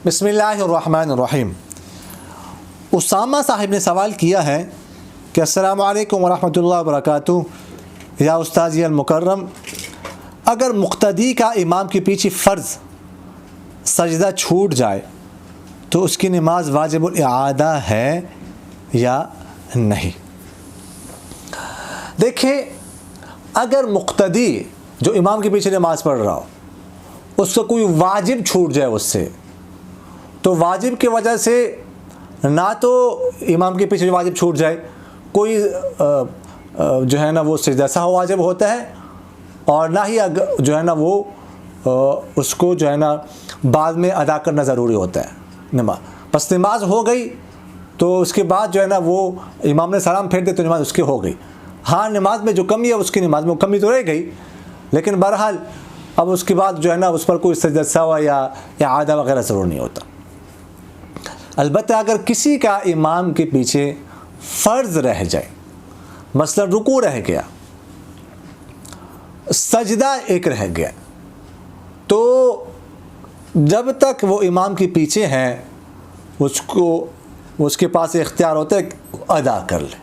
بسم اللہ الرحمن الرحیم۔ اسامہ صاحب نے سوال کیا ہے کہ السلام علیکم ورحمۃ اللہ وبرکاتہ، یا استاذی المکرم، اگر مقتدی کا امام کے پیچھے فرض سجدہ چھوٹ جائے تو اس کی نماز واجب الاعادہ ہے یا نہیں؟ دیکھیں، اگر مقتدی جو امام کے پیچھے نماز پڑھ رہا ہو اس کو کوئی واجب چھوٹ جائے اس سے، تو واجب کی وجہ سے نہ تو امام کے پیچھے واجب چھوٹ جائے، کوئی جو ہے نا وہ سجدہ سہو واجب ہوتا ہے، اور نہ ہی جو ہے نا وہ اس کو جو ہے نا بعد میں ادا کرنا ضروری ہوتا ہے نماز۔ بس نماز ہو گئی تو اس کے بعد جو ہے نا وہ امام نے سلام پھیر دے تو نماز اس کی ہو گئی۔ ہاں، نماز میں جو کمی ہے اس کی نماز میں کمی تو رہ گئی، لیکن بہرحال اب اس کے بعد جو ہے نا اس پر کوئی سجدہ سہو یا اعادہ وغیرہ ضرور نہیں ہوتا۔ البتہ اگر کسی کا امام کے پیچھے فرض رہ جائے، مثلا رکوع رہ گیا، سجدہ ایک رہ گیا، تو جب تک وہ امام کے پیچھے ہیں اس کے پاس اختیار ہوتا ہے کہ ادا کر لے۔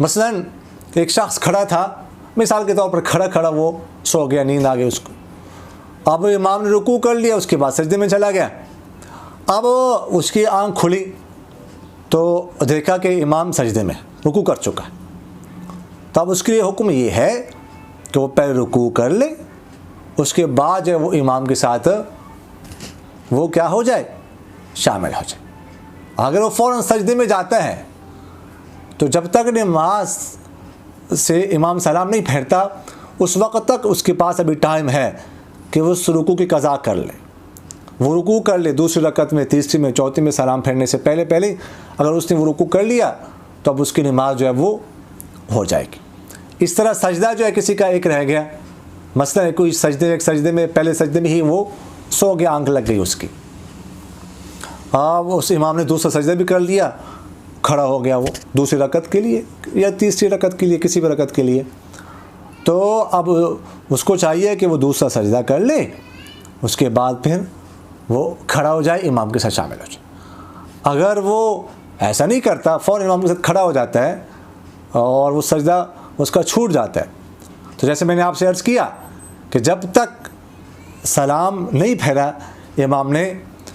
مثلا ایک شخص کھڑا تھا، مثال کے طور پر کھڑا وہ سو گیا، نیند آ گئی اس کو، اب امام نے رکوع کر لیا، اس کے بعد سجدے میں چلا گیا، اب اس کی آنکھ کھلی تو دیکھا کہ امام سجدے میں رکوع کر چکا ہے، تو اب اس کے لیے حکم یہ ہے کہ وہ پہلے رکوع کر لے، اس کے بعد جو وہ امام کے ساتھ وہ کیا ہو جائے، شامل ہو جائے۔ اگر وہ فوراً سجدے میں جاتا ہے تو جب تک نماز سے امام سلام نہیں پھیرتا اس وقت تک اس کے پاس ابھی ٹائم ہے کہ وہ اس رکوع کی قضا کر لے، وہ رکوع کر لے، دوسری رکعت میں، تیسری میں، چوتھی میں سلام پھیرنے سے پہلے اگر اس نے وہ رکوع کر لیا تو اب اس کی نماز جو ہے وہ ہو جائے گی۔ اس طرح سجدہ جو ہے کسی کا ایک رہ گیا، مثلا کوئی ایک سجدے میں پہلے سجدے میں ہی وہ سو گیا، آنکھ لگ گئی اس کی، اب اس امام نے دوسرا سجدہ بھی کر لیا، کھڑا ہو گیا وہ دوسری رکعت کے لیے یا تیسری رکعت کے لیے، کسی بھی رکعت کے لیے، تو اب اس کو چاہیے کہ وہ دوسرا سجدہ کر لے، اس کے بعد پھر وہ کھڑا ہو جائے، امام کے ساتھ شامل ہو جائے۔ اگر وہ ایسا نہیں کرتا، فوراً امام کے ساتھ کھڑا ہو جاتا ہے اور وہ سجدہ اس کا چھوٹ جاتا ہے، تو جیسے میں نے آپ سے عرض کیا کہ جب تک سلام نہیں پھیرا امام نے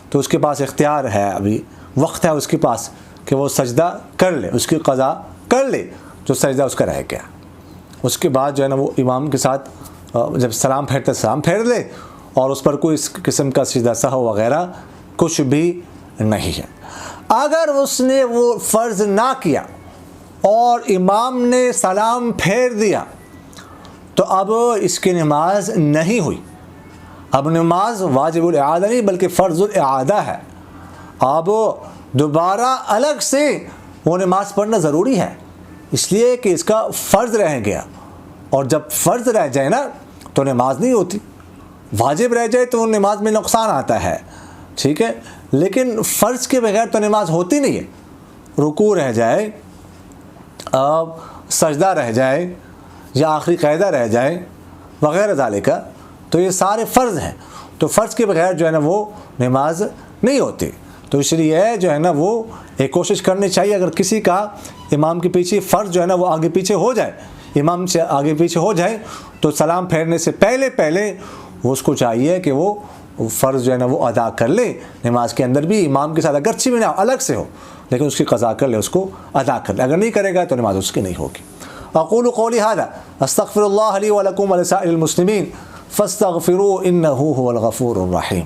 تو اس کے پاس اختیار ہے، ابھی وقت ہے اس کے پاس کہ وہ سجدہ کر لے، اس کی قضا کر لے جو سجدہ اس کا رہ گیا۔ اس کے بعد جو ہے نا وہ امام کے ساتھ جب سلام پھیرتا سلام پھیر لے، اور اس پر کوئی اس قسم کا سجدہ سہو وغیرہ کچھ بھی نہیں ہے۔ اگر اس نے وہ فرض نہ کیا اور امام نے سلام پھیر دیا تو اب اس کی نماز نہیں ہوئی، اب نماز واجب الاعادہ نہیں بلکہ فرض الاعادہ ہے، اب دوبارہ الگ سے وہ نماز پڑھنا ضروری ہے، اس لیے کہ اس کا فرض رہ گیا، اور جب فرض رہ جائے نا تو نماز نہیں ہوتی، واجب رہ جائے تو نماز میں نقصان آتا ہے، ٹھیک ہے، لیکن فرض کے بغیر تو نماز ہوتی نہیں ہے۔ رکوع رہ جائے، اب سجدہ رہ جائے، یا آخری قاعدہ رہ جائے وغیرہ ذالک، تو یہ سارے فرض ہیں، تو فرض کے بغیر جو ہے نا وہ نماز نہیں ہوتی۔ تو اس لیے جو ہے نا وہ ایک کوشش کرنی چاہیے، اگر کسی کا امام کے پیچھے فرض جو ہے نا وہ آگے پیچھے ہو جائے، امام سے آگے پیچھے ہو جائے، تو سلام پھیرنے سے پہلے وہ اس کو چاہیے کہ وہ فرض جو ہے نا وہ ادا کر لے، نماز کے اندر بھی امام کے ساتھ اگرچہ بھی نہ الگ سے ہو لیکن اس کی قضا کر لے، اس کو ادا کر لے، اگر نہیں کرے گا تو نماز اس کی نہیں ہوگی۔ اقول قولی ھذا استغفر اللہ لی ولکم ولسائر المسلمین فاستغفروہ انہ ھو الغفور الرحیم۔